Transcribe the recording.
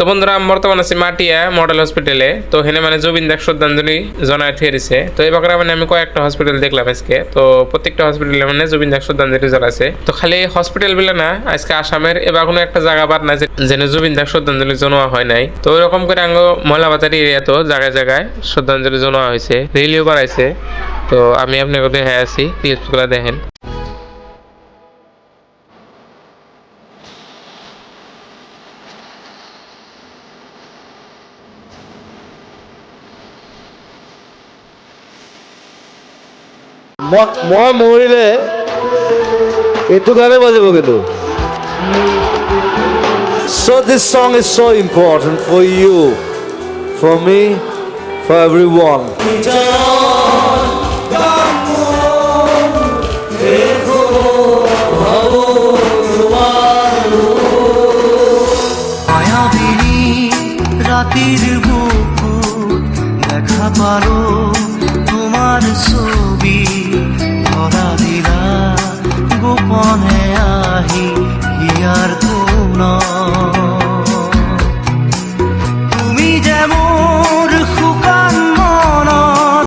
তো বন্ধুরা আমি বর্তমানে আছি মাটিয়া মডেল হসপিটালে। তো এখানে মানে জুবিন দাক শ্রদ্ধাঞ্জলি জানায় ফিরেছে। তো এই বারে মানে আমি কয়েকটা হসপিটাল দেখলাম আজকে। তো প্রত্যেকটা হসপিটালে মানে জুবিন দাক শ্রদ্ধাঞ্জলি জানাচ্ছে। তো খালি হসপিটাল বলে না, আজকে আসামের এবার কোনো একটা জায়গা বাদ না যেন জুবিন দাক শ্রদ্ধাঞ্জলি জানাওয়া হয় নাই। তো ওইরকম করে আঙ্গ ময়লাবাজার এরিয়া তো জায়গায় জায়গায় শ্রদ্ধাঞ্জলি জানাওয়া হয়েছে, রেলিও বাড়াইছে। তো আমি আপনাকে দেখে আছি, ক্লিপগুলো দেখেন। মই মৰিলে এইটো গানে বাজিব কিন্তু। So this song is so important for you, for me, for everyone. রাতের বুকুর দেখা পারো তোমার ছবি ধরা